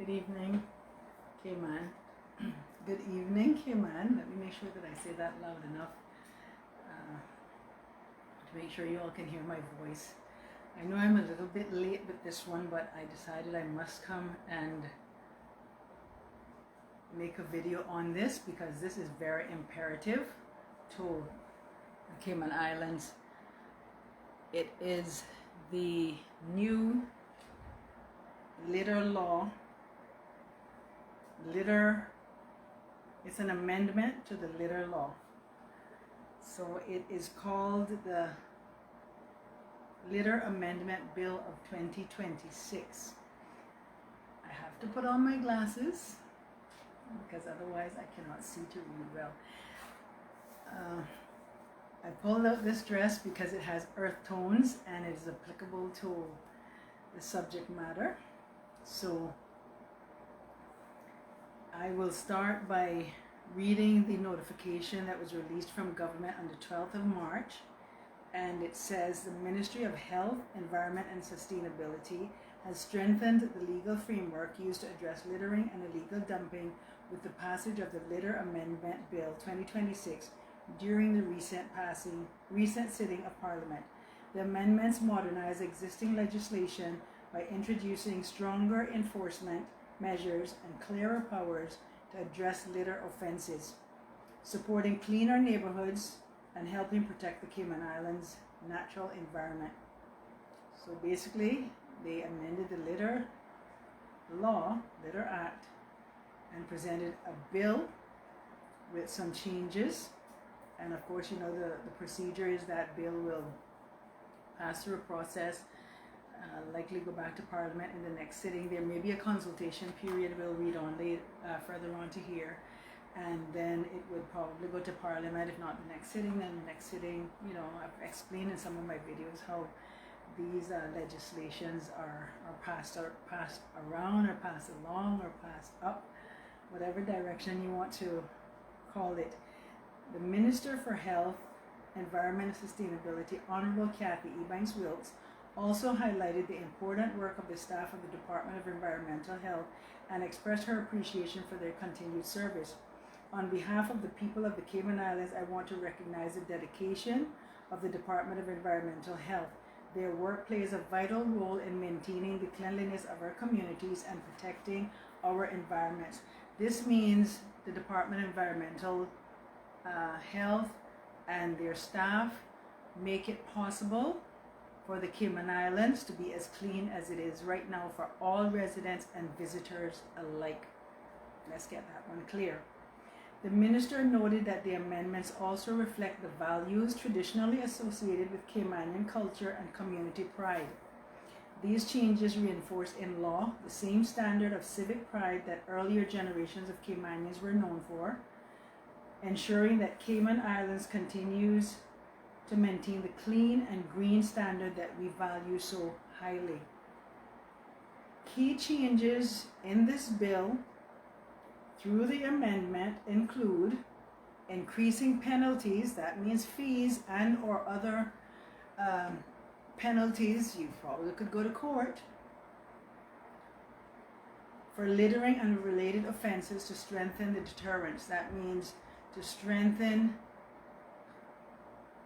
Good evening, Cayman. Good evening, Cayman. Let me make sure that I say that loud enough to make sure you all can hear my voice. I know I'm a little bit late with this one, but I decided I must come and make a video on this because this is very imperative to the Cayman Islands. It is the new litter law. It's an amendment to the litter law. So it is called the Litter Amendment Bill of 2026. I have to put on my glasses because otherwise I cannot see to read well. I pulled out this dress because it has earth tones and it is applicable to the subject matter. So I will start by reading the notification that was released from government on the 12th of March, and it says the Ministry of Health, Environment and Sustainability has strengthened the legal framework used to address littering and illegal dumping with the passage of the Litter Amendment Bill 2026 during the recent sitting of Parliament. The amendments modernize existing legislation by introducing stronger enforcement measures and clearer powers to address litter offenses, supporting cleaner neighborhoods and helping protect the Cayman Islands' natural environment. So basically, they amended the Litter Act, and presented a bill with some changes. And of course, you know, the procedure is that bill will pass through a process, likely go back to Parliament in the next sitting. There may be a consultation period we'll read on further on to here, and then it would probably go to Parliament, if not the next sitting, then the next sitting. You know, I've explained in some of my videos how these legislations are passed around or passed along or passed up, whatever direction you want to call it. The Minister for Health, Environment and Sustainability, Honorable Kathy Ebanks-Wilkes, also highlighted the important work of the staff of the Department of Environmental Health and expressed her appreciation for their continued service. On behalf of the people of the Cayman Islands, I want to recognize the dedication of the Department of Environmental Health. Their work plays a vital role in maintaining the cleanliness of our communities and protecting our environments. This means the Department of Environmental Health and their staff make it possible for the Cayman Islands to be as clean as it is right now for all residents and visitors alike. Let's get that one clear. The minister noted that the amendments also reflect the values traditionally associated with Caymanian culture and community pride. These changes reinforce in law the same standard of civic pride that earlier generations of Caymanians were known for, ensuring that Cayman Islands continues to maintain the clean and green standard that we value so highly. Key changes in this bill through the amendment include increasing penalties, that means fees and or other penalties, you probably could go to court, for littering and related offenses to strengthen the deterrence. That means to strengthen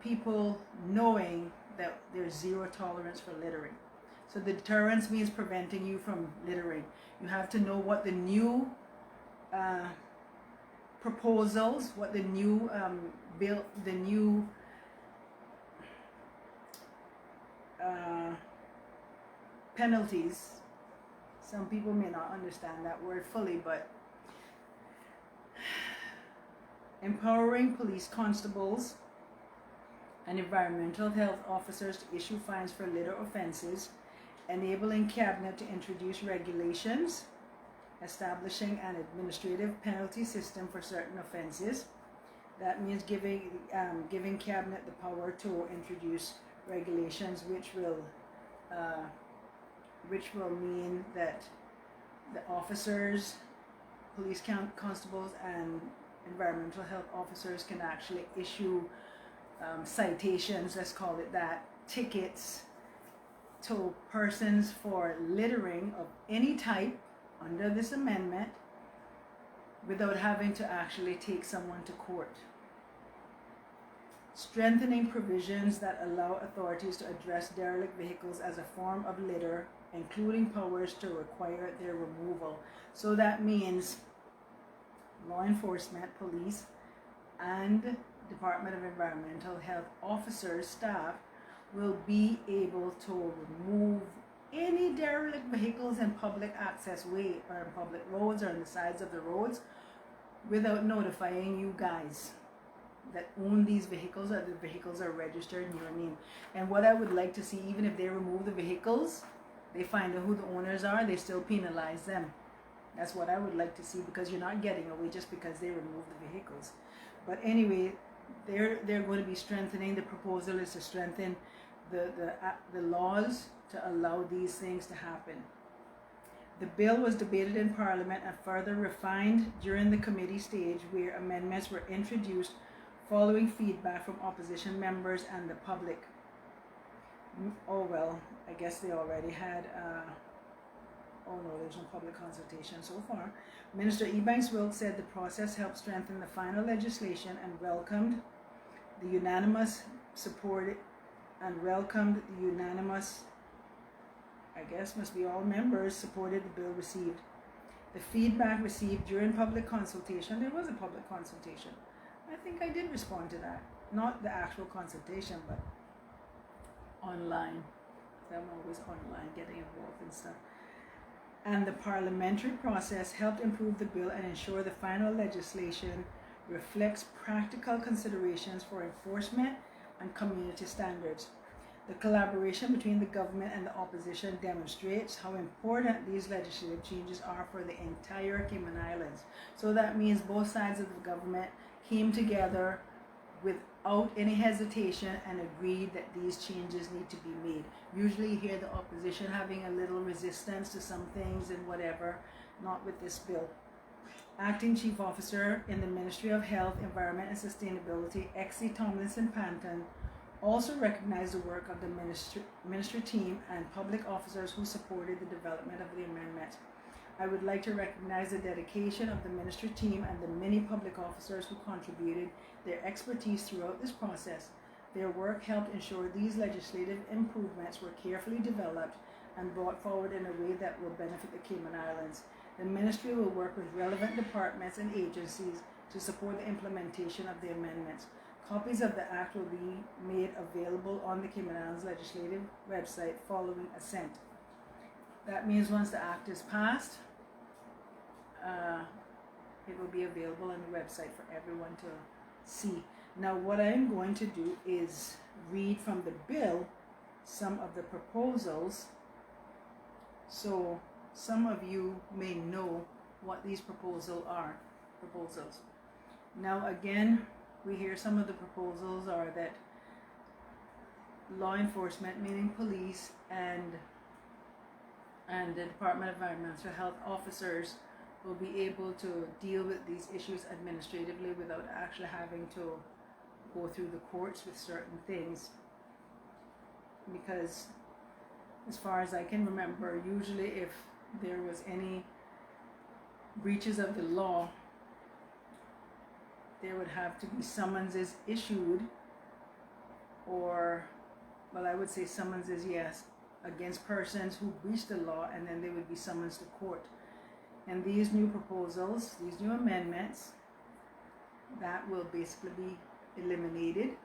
people knowing that there's zero tolerance for littering. So the deterrence means preventing you from littering. You have to know what the new proposals, what the new bill, the new penalties. Some people may not understand that word fully, but empowering police constables and environmental health officers to issue fines for litter offenses, enabling Cabinet to introduce regulations, establishing an administrative penalty system for certain offenses. That means giving Cabinet the power to introduce regulations which will mean that the officers, police constables and environmental health officers can actually issue citations, let's call it that, tickets to persons for littering of any type under this amendment without having to actually take someone to court. Strengthening provisions that allow authorities to address derelict vehicles as a form of litter, including powers to require their removal. So that means law enforcement, police, and Department of Environmental Health officers, staff, will be able to remove any derelict vehicles in public access way or in public roads or on the sides of the roads without notifying you guys that own these vehicles or the vehicles are registered in your name. And what I would like to see, even if they remove the vehicles, they find out who the owners are, they still penalize them. That's what I would like to see, because you're not getting away just because they remove the vehicles. But anyway, they're going to be strengthening. The proposal is to strengthen the laws to allow these things to happen. The bill was debated in Parliament and further refined during the committee stage, where amendments were introduced following feedback from opposition members and the public. Oh well, I guess they already had, oh no, there's no public consultation so far. Minister Ebanks-Wilkes said the process helped strengthen the final legislation and welcomed the unanimous support, I guess must be all members supported the bill received. The feedback received during public consultation, there was a public consultation. I think I did respond to that. Not the actual consultation, but online. I'm always online, getting involved in stuff. And the parliamentary process helped improve the bill and ensure the final legislation reflects practical considerations for enforcement and community standards. The collaboration between the government and the opposition demonstrates how important these legislative changes are for the entire Cayman Islands. So that means both sides of the government came together without any hesitation and agreed that these changes need to be made. Usually you hear the opposition having a little resistance to some things and whatever, not with this bill. Acting Chief Officer in the Ministry of Health, Environment and Sustainability, Exie Tomlinson-Panton, also recognized the work of the ministry team and public officers who supported the development of the amendment. I would like to recognize the dedication of the ministry team and the many public officers who contributed their expertise throughout this process. Their work helped ensure these legislative improvements were carefully developed and brought forward in a way that will benefit the Cayman Islands. The ministry will work with relevant departments and agencies to support the implementation of the amendments. Copies of the Act will be made available on the Cayman Islands Legislative website following assent. That means once the Act is passed, it will be available on the website for everyone to see. Now what I'm going to do is read from the bill some of the proposals, so some of you may know what these proposals are. Now again, we hear some of the proposals are that law enforcement, meaning police and the Department of Environmental Health officers, will be able to deal with these issues administratively without actually having to go through the courts with certain things. Because as far as I can remember, usually if there was any breaches of the law, there would have to be summonses issued, or, well, I would say summonses, yes, against persons who breached the law, and then they would be summoned to court. And these new proposals, these new amendments, that will basically be eliminated,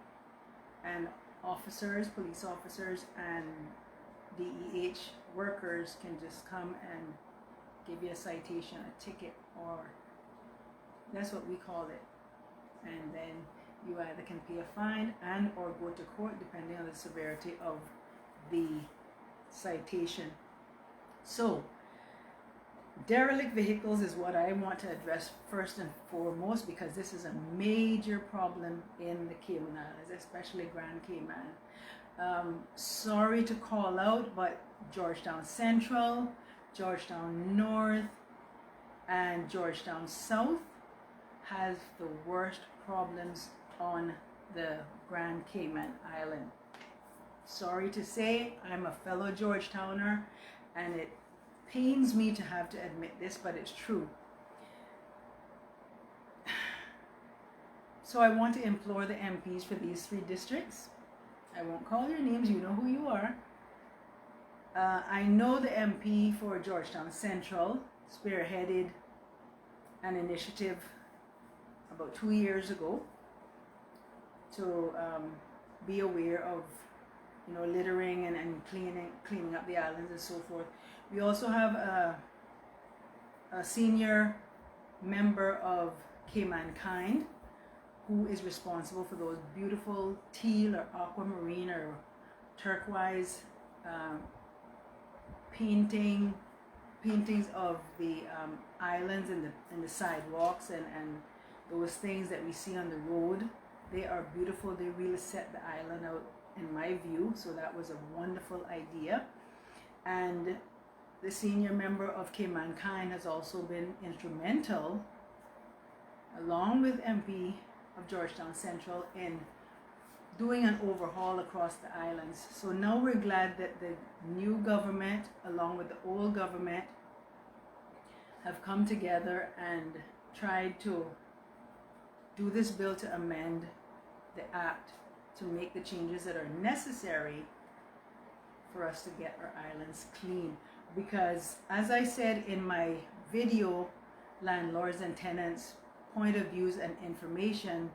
and officers, police officers and DEH workers can just come and give you a citation, a ticket, or that's what we call it. And then you either can pay a fine and or go to court depending on the severity of the citation. So derelict vehicles is what I want to address first and foremost, because this is a major problem in the Cayman Islands, especially Grand Cayman. Sorry to call out, but Georgetown Central, Georgetown North, and Georgetown South has the worst problems on the Grand Cayman Island. Sorry to say, I'm a fellow Georgetowner, and it pains me to have to admit this, but it's true. So I want to implore the MPs for these 3 districts. I won't call your names, you know who you are. I know the MP for Georgetown Central spearheaded an initiative about 2 years ago to be aware of, you know, littering and cleaning up the islands and so forth. We also have a senior member of K-Mankind who is responsible for those beautiful teal or aquamarine or turquoise paintings of the islands and the sidewalks and those things that we see on the road. They are beautiful. They really set the island out in my view. So that was a wonderful idea. And the senior member of K-Mankind has also been instrumental, along with MP of Georgetown Central, in doing an overhaul across the islands. So now we're glad that the new government, along with the old government, have come together and tried to do this bill to amend the act to make the changes that are necessary for us to get our islands clean. Because as I said in my video, Landlords and Tenants, Point of Views and Information,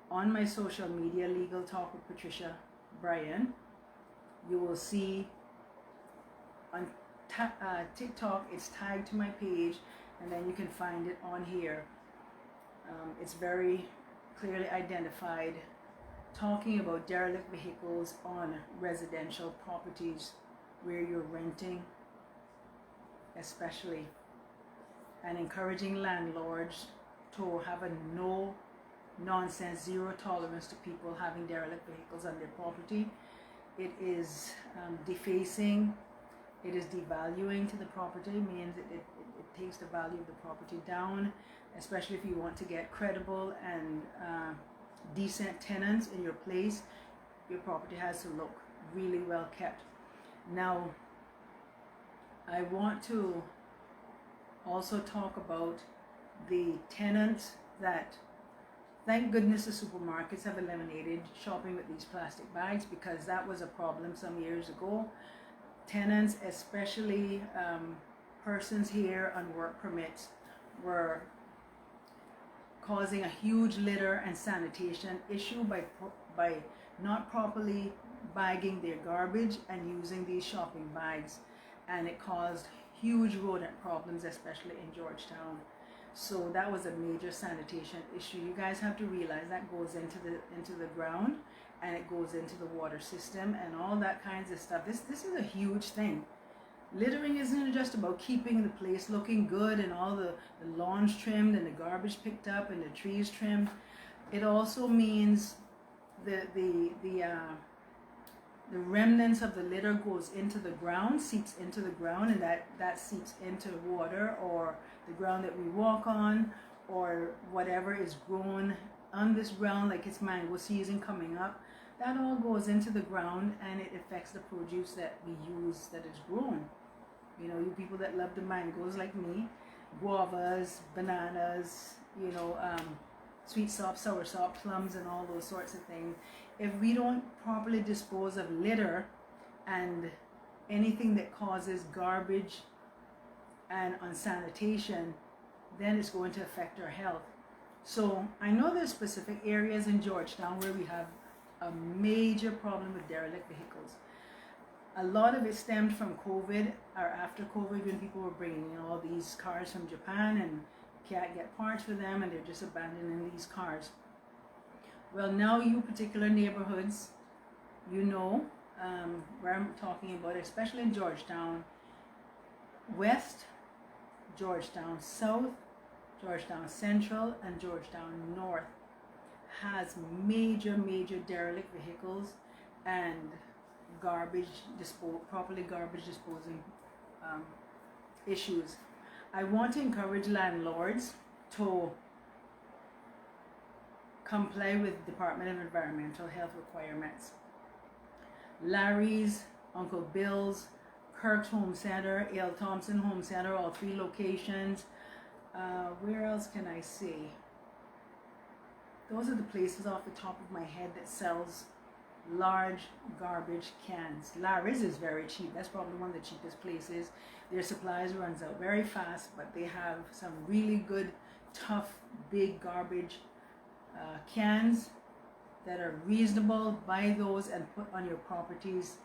on my social media, Legal Talk with Patricia Bryan, you will see on TikTok, it's tagged to my page, and then you can find it on here. It's very clearly identified, talking about derelict vehicles on residential properties where you're renting, especially, and encouraging landlords to have a no nonsense, zero tolerance to people having derelict vehicles on their property. It is defacing, it is devaluing to the property, means it takes the value of the property down, especially if you want to get credible and decent tenants in your place. Your property has to look really well kept. Now, I want to also talk about the tenants that, thank goodness, the supermarkets have eliminated shopping with these plastic bags, because that was a problem some years ago. Tenants, especially persons here on work permits, were causing a huge litter and sanitation issue by not properly bagging their garbage and using these shopping bags, and it caused huge rodent problems, especially in Georgetown. So that was a major sanitation issue. You guys have to realize that goes into the ground, and it goes into the water system and all that kinds of stuff. This is a huge thing. Littering isn't just about keeping the place looking good and all the lawns trimmed and the garbage picked up and the trees trimmed. It also means the remnants of the litter goes into the ground, seeps into the ground, and that seeps into water or the ground that we walk on, or whatever is grown on this ground, like it's mango season coming up. That all goes into the ground, and it affects the produce that we use that is grown. You know, you people that love the mangoes like me, guavas, bananas, you know, sweet sop, sour sop, plums, and all those sorts of things. If we don't properly dispose of litter and anything that causes garbage and unsanitation, then it's going to affect our health. So I know there's specific areas in Georgetown where we have a major problem with derelict vehicles. A lot of it stemmed from COVID, or after COVID, when people were bringing in all these cars from Japan and can't get parts for them, and they're just abandoning these cars. Well, now you particular neighborhoods, you know where I'm talking about, especially in Georgetown West, Georgetown South, Georgetown Central, and Georgetown North has major derelict vehicles and properly garbage disposing issues. I want to encourage landlords to comply with Department of Environmental Health requirements. Larry's, Uncle Bill's, Kirk's Home Center, L. Thompson Home Center, all 3 locations. Where else can I see? Those are the places off the top of my head that sells large garbage cans. Larry's is very cheap. That's probably one of the cheapest places. Their supplies runs out very fast, but they have some really good, tough, big garbage cans that are reasonable. Buy those and put on your properties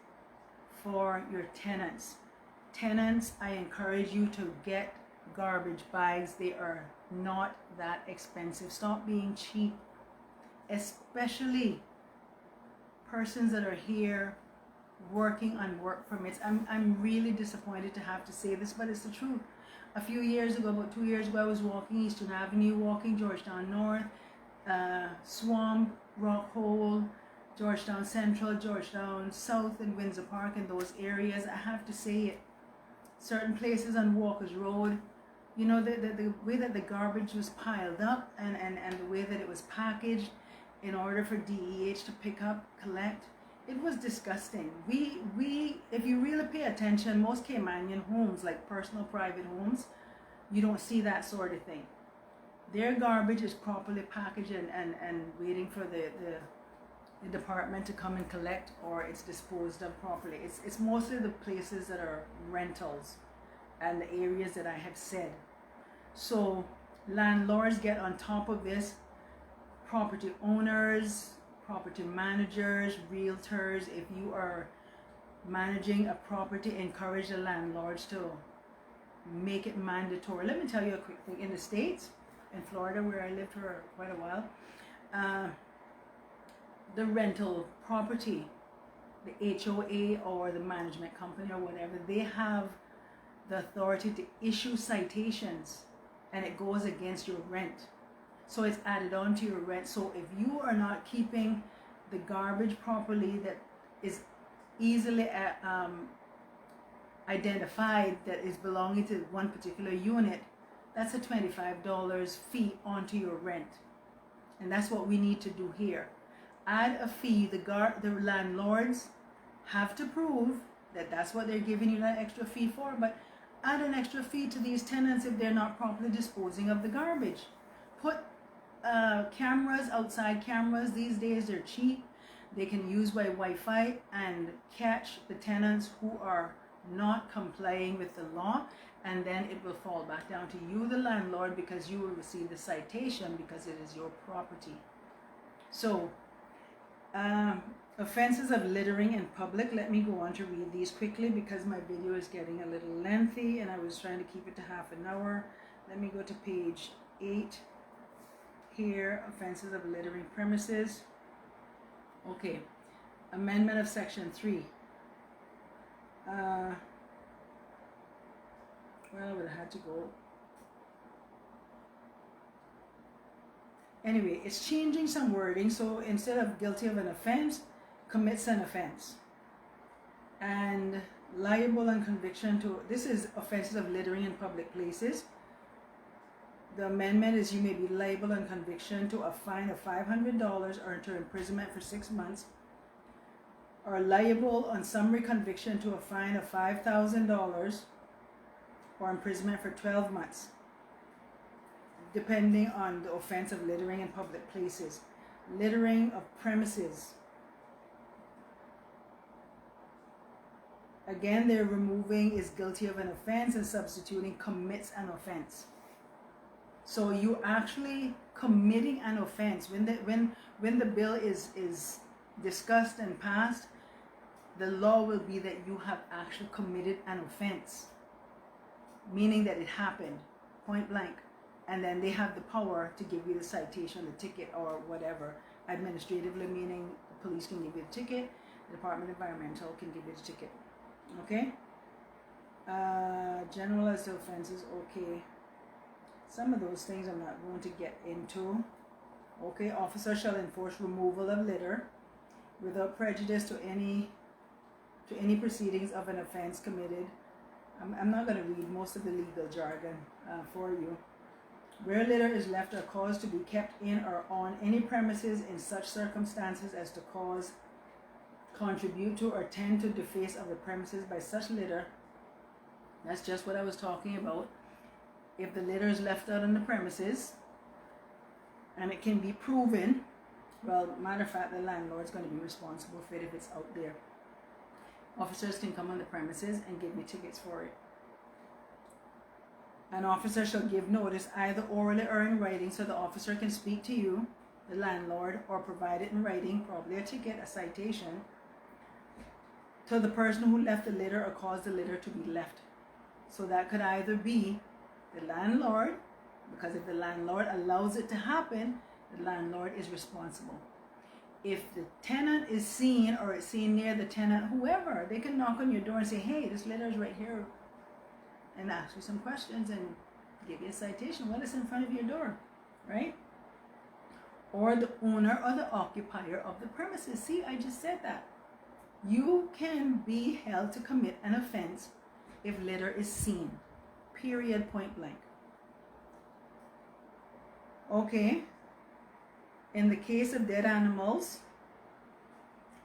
for your tenants. Tenants, I encourage you to get garbage bags. They are not that expensive. Stop being cheap, especially persons that are here working on work permits. I'm really disappointed to have to say this, but it's the truth. A few years ago, about 2 years ago, I was walking Eastern Avenue, walking Georgetown North, Swamp, Rock Hole, Georgetown Central, Georgetown South, and Windsor Park, and those areas. I have to say it. Certain places on Walker's Road, you know, the way that the garbage was piled up and the way that it was packaged in order for DEH to pick up, collect, it was disgusting. We if you really pay attention, most Caymanian homes, like personal private homes, you don't see that sort of thing. Their garbage is properly packaged and waiting for the department to come and collect, or it's disposed of properly. It's mostly the places that are rentals and the areas that I have said. So landlords get on top of this. Property owners, property managers, realtors, if you are managing a property, encourage the landlords to make it mandatory. Let me tell you a quick thing. In the States, in Florida, where I lived for quite a while, the rental property, the HOA or the management company or whatever, they have the authority to issue citations, and it goes against your rent. So it's added on to your rent. So if you are not keeping the garbage properly, that is easily identified, that is belonging to one particular unit, that's a $25 fee onto your rent. And that's what we need to do here. Add a fee. The landlords have to prove that that's what they're giving you that extra fee for, but add an extra fee to these tenants if they're not properly disposing of the garbage. Put cameras, outside cameras. These days they're cheap. They can use by Wi-Fi and catch the tenants who are not complying with the law, and then it will fall back down to you, the landlord, because you will receive the citation because it is your property. So offenses of littering in public. Let me go on to read these quickly because my video is getting a little lengthy and I was trying to keep it to half an hour. Let me go to page 8 here. Offenses of littering premises. Okay, amendment of section 3. Well, I would have had to go. Anyway, it's changing some wording. So instead of guilty of an offense, commits an offense. And liable on conviction to, this is offenses of littering in public places. The amendment is you may be liable on conviction to a fine of $500 or to imprisonment for 6 months, or liable on summary conviction to a fine of $5,000 or imprisonment for 12 months, depending on the offense of littering in public places. Littering of premises. Again, they're removing is guilty of an offense and substituting commits an offense. So you actually committing an offense. When the bill is discussed and passed, the law will be that you have actually committed an offense, meaning that it happened, point blank. And then they have the power to give you the citation, the ticket, or whatever. Administratively, meaning the police can give you the ticket, the Department of Environmental can give you the ticket. Okay? Generalized offenses, okay. Some of those things I'm not going to get into. Okay, officer shall enforce removal of litter without prejudice to any proceedings of an offense committed. I'm not going to read most of the legal jargon for you. Where litter is left or caused to be kept in or on any premises in such circumstances as to cause, contribute to, or tend to deface of the premises by such litter, That's just what I was talking about. If the litter is left out on the premises and it can be proven, well, matter of fact, the landlord's going to be responsible for it if it's out there. Officers can come on the premises and give me tickets for it. An officer shall give notice either orally or in writing, so the officer can speak to you, the landlord, or provide it in writing, probably a ticket, a citation, to the person who left the litter or caused the litter to be left. So that could either be the landlord, because if the landlord allows it to happen, the landlord is responsible. If the tenant is seen or it's seen near the tenant, whoever, they can knock on your door and say, hey, this litter is right here, and ask you some questions and give you a citation while it's in front of your door, right? Or the owner or the occupier of the premises. See, I just said that. You can be held to commit an offense if litter is seen. Period, point blank. Okay. In the case of dead animals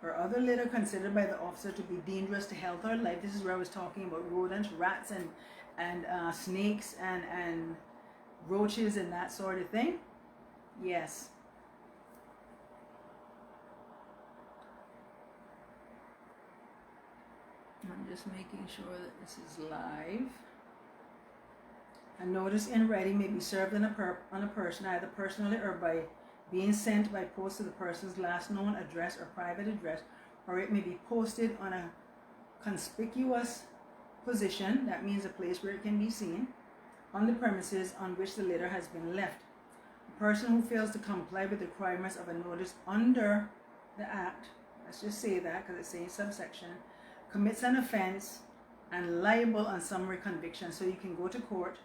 or other litter considered by the officer to be dangerous to health or life, this is where I was talking about rodents, rats, and snakes and roaches and that sort of thing. Yes. I'm just making sure that this is live. A notice in writing may be served on a person, either personally or by being sent by post to the person's last known address or private address, or it may be posted on a conspicuous position, that means a place where it can be seen, on the premises on which the litter has been left. A person who fails to comply with the requirements of a notice under the Act, let's just say that because it's saying subsection, commits an offense and liable on summary conviction. So you can go to court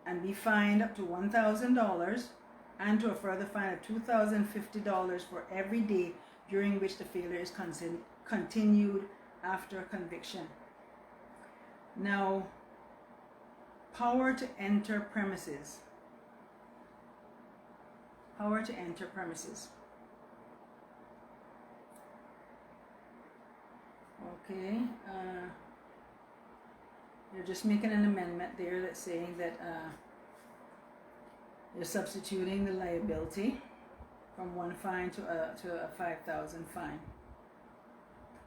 and be fined up to $1,000 and to a further fine of $2,050 for every day during which the failure is continued after conviction. Now, power to enter premises. Power to enter premises. Okay, you're just making an amendment there that's saying that you're substituting the liability from one fine to a 5,000 fine.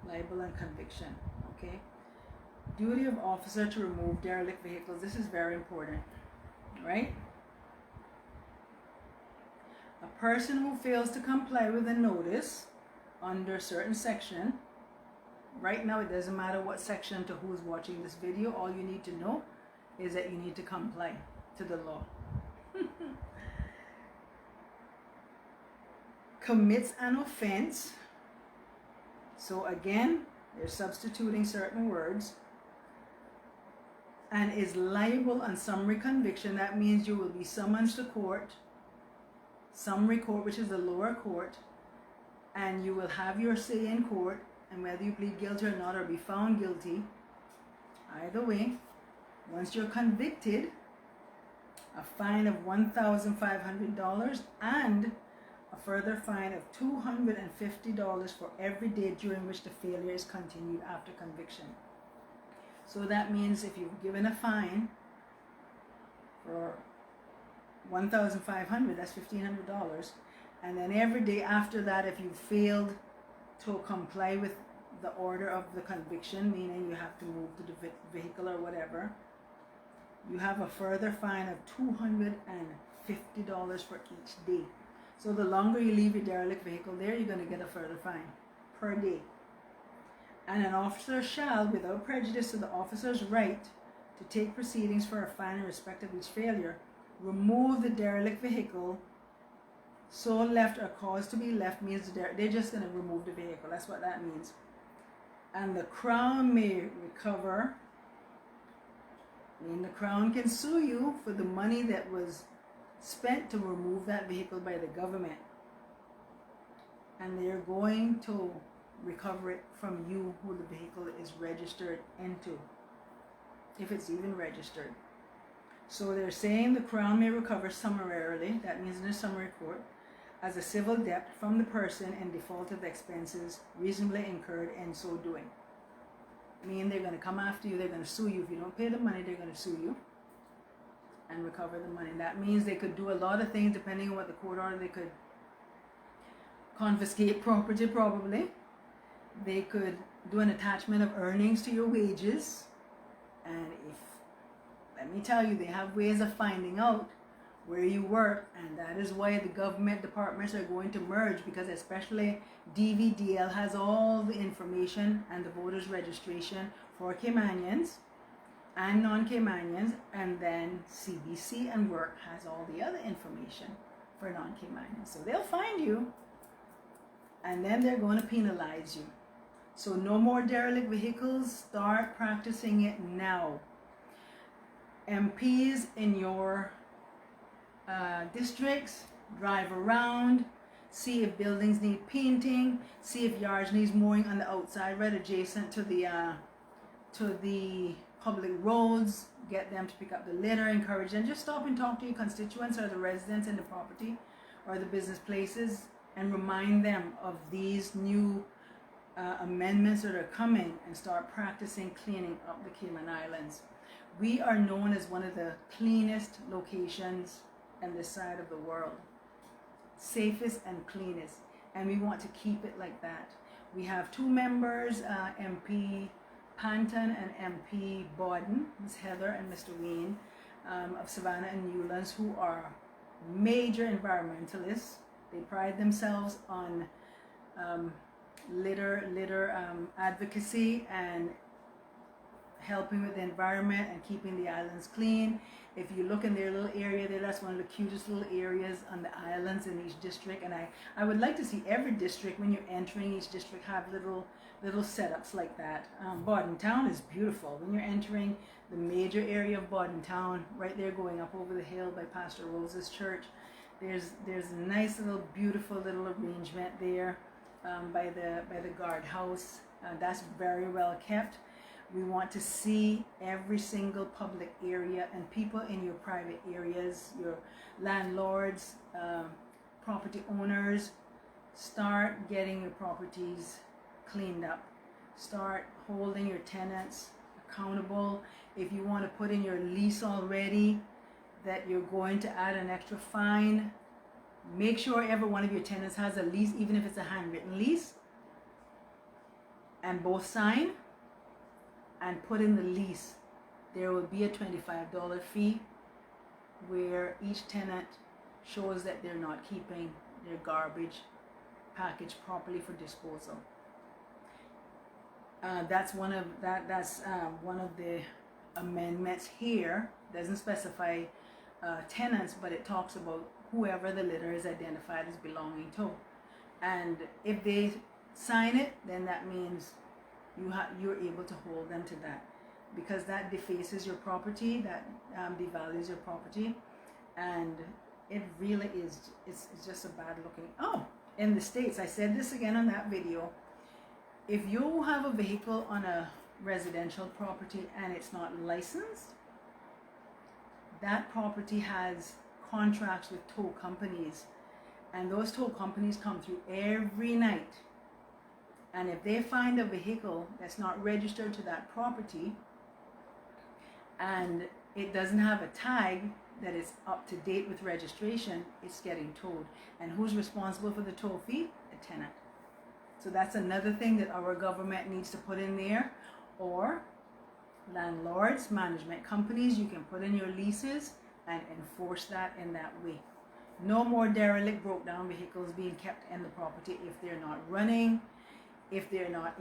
Liable and conviction. Okay. Duty of officer to remove derelict vehicles. This is very important, right? A person who fails to comply with a notice under certain section. Right now, it doesn't matter what section to who's watching this video. All you need to know is that you need to comply to the law. Commits an offense. So again, they're substituting certain words. And is liable on summary conviction. That means you will be summoned to court. Summary court, which is the lower court. And you will have your say in court. And whether you plead guilty or not or be found guilty, either way, once you're convicted, a fine of $1,500 and a further fine of $250 for every day during which the failure is continued after conviction. So that means if you've given a fine for $1,500, that's $1,500, and then every day after that, if you failed to comply with the order of the conviction, meaning you have to move to the vehicle or whatever, you have a further fine of $250 for each day. So the longer you leave your derelict vehicle there, you're going to get a further fine per day. And an officer shall, without prejudice to the officer's right to take proceedings for a fine in respect of each failure, remove the derelict vehicle. So left or caused to be left means they're just going to remove the vehicle. That's what that means. And the Crown may recover. I mean, the Crown can sue you for the money that was spent to remove that vehicle by the government. And they're going to recover it from you who the vehicle is registered into, if it's even registered. So they're saying the Crown may recover summarily, that means in a summary court, as a civil debt from the person in default of the expenses reasonably incurred in so doing. mean they're going to come after you. They're going to sue you. If you don't pay the money, they're going to sue you and recover the money. That means they could do a lot of things depending on what the court order. They could confiscate property probably. They could do an attachment of earnings to your wages. And let me tell you, they have ways of finding out where you work, and that is why the government departments are going to merge, because especially DVDL has all the information and the voters registration for Caymanians and non-Caymanians, and then CBC and work has all the other information for non-Caymanians. So they'll find you, and then they're going to penalize you. So no more derelict vehicles. Start practicing it now. MPs in your districts, drive around, see if buildings need painting, see if yards needs mowing on the outside right adjacent to the public roads. Get them to pick up the litter, encourage them. Just stop and talk to your constituents or the residents in the property or the business places and remind them of these new amendments that are coming, and start practicing cleaning up the Cayman Islands. We are known as one of the cleanest locations on this side of the world, safest and cleanest, and we want to keep it like that. We have two members, MP Panton and MP Borden, Ms. Heather and Mr. Wayne, of Savannah and Newlands, who are major environmentalists. They pride themselves on litter advocacy and helping with the environment and keeping the islands clean. If you look in their little area there, that's one of the cutest little areas on the islands in each district. And I would like to see every district, when you're entering each district, have little setups like that. Bordentown is beautiful. When you're entering the major area of Bordentown, right there going up over the hill by Pastor Rose's church, there's a nice little beautiful little arrangement there by the guardhouse. That's very well kept. We want to see every single public area and people in your private areas, your landlords, property owners, start getting your properties cleaned up. Start holding your tenants accountable. If you want to put in your lease already that you're going to add an extra fine, make sure every one of your tenants has a lease, even if it's a handwritten lease, and both sign and put in the lease. There will be a $25 fee where each tenant shows that they're not keeping their garbage packaged properly for disposal. That's one of the amendments here. Doesn't specify tenants, but it talks about whoever the litter is identified as belonging to. And if they sign it, then that means you're able to hold them to that, because that defaces your property, that devalues your property, and it really is, it's just a bad looking. Oh, in the States, I said this again on that video, if you have a vehicle on a residential property and it's not licensed, that property has contracts with tow companies, and those tow companies come through every night. And if they find a vehicle that's not registered to that property and it doesn't have a tag that is up to date with registration, it's getting towed. And who's responsible for the tow fee? The tenant. So that's another thing that our government needs to put in there. Or landlords, management companies, you can put in your leases and enforce that in that way. No more derelict, broke down vehicles being kept in the property if they're not running. If they're not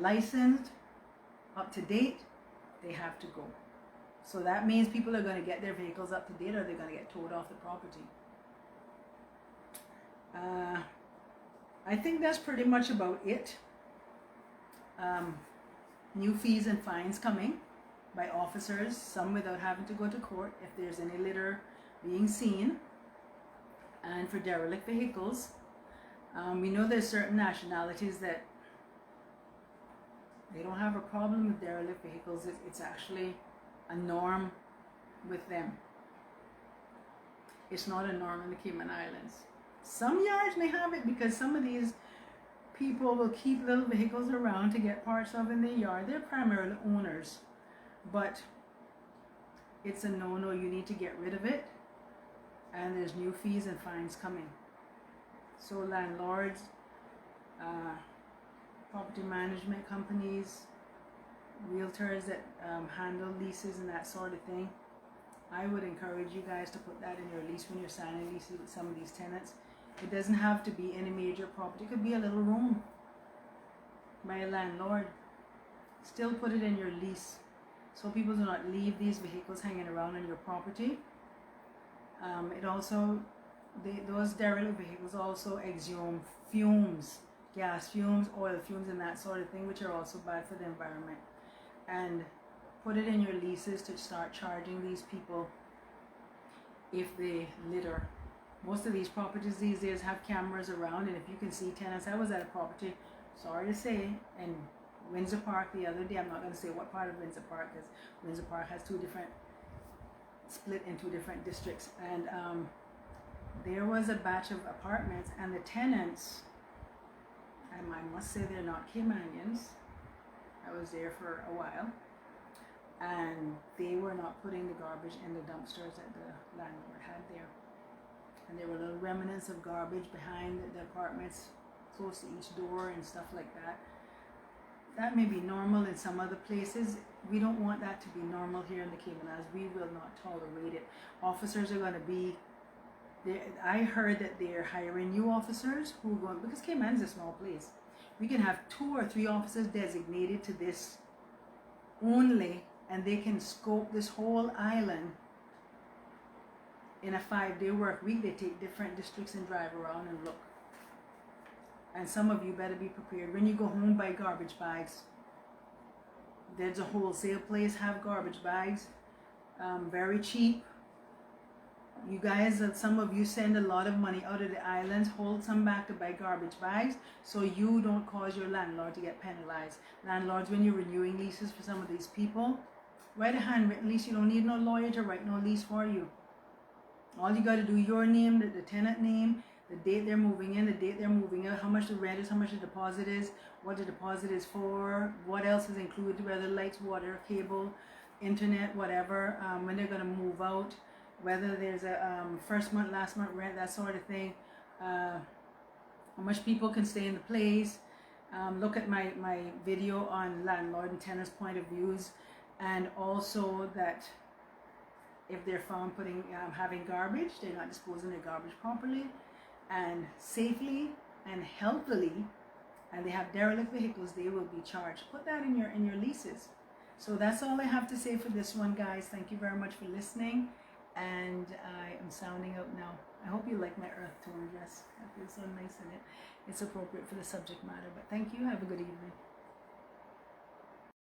licensed, up to date, they have to go. So that means people are going to get their vehicles up to date, or they're going to get towed off the property. I think that's pretty much about it. New fees and fines coming by officers, some without having to go to court if there's any litter being seen. And for derelict vehicles, we know there's certain nationalities that they don't have a problem with derelict vehicles. It's actually a norm with them. It's not a norm in the Cayman Islands. Some yards may have it because some of these people will keep little vehicles around to get parts of in their yard. They're primarily owners, but it's a no-no. You need to get rid of it, and there's new fees and fines coming. So landlords, property management companies, realtors that handle leases and that sort of thing, I would encourage you guys to put that in your lease when you're signing leases with some of these tenants. It doesn't have to be any major property. It could be a little room by a landlord. Still put it in your lease so people do not leave these vehicles hanging around on your property. It also, those derelict vehicles also exhume fumes, gas fumes, oil fumes, and that sort of thing, which are also bad for the environment. And put it in your leases to start charging these people if they litter. Most of these properties these days have cameras around, and if you can see tenants, I was at a property, sorry to say, in Windsor Park the other day. I'm not going to say what part of Windsor Park, because Windsor Park has split in two different districts, and there was a batch of apartments, and the tenants, and I must say they're not Caymanians. I was there for a while, and they were not putting the garbage in the dumpsters that the landlord had there. And there were little remnants of garbage behind the apartments, close to each door and stuff like that. That may be normal in some other places. We don't want that to be normal here in the Cayman Islands. We will not tolerate it. Officers are going to be there. I heard that they're hiring new officers who are going, because Cayman is a small place. We can have 2 or 3 officers designated to this only, and they can scope this whole island. In a 5-day work week, they take different districts and drive around and look. And some of you better be prepared. When you go home, buy garbage bags. There's a wholesale place, have garbage bags. Very cheap. You guys, some of you send a lot of money out of the islands. Hold some back to buy garbage bags so you don't cause your landlord to get penalized. Landlords, when you're renewing leases for some of these people, write a handwritten lease. You don't need no lawyer to write no lease for you. All you got to do, your name, the tenant name, the date they're moving in, the date they're moving out, how much the rent is, how much the deposit is, what the deposit is for, what else is included, whether lights, water, cable, internet, whatever, when they're going to move out, whether there's a first month, last month rent, that sort of thing, how much people can stay in the place. Look at my video on landlord and tenant's point of views, and also that if they're found having garbage, they're not disposing their garbage properly and safely and healthily, and they have derelict vehicles, they will be charged. Put that in your leases. So that's all I have to say for this one, guys. Thank you very much for listening, and I am sounding out now. I hope you like my earth tone dress. I feel so nice in it. It's appropriate for the subject matter. But thank you. Have a good evening.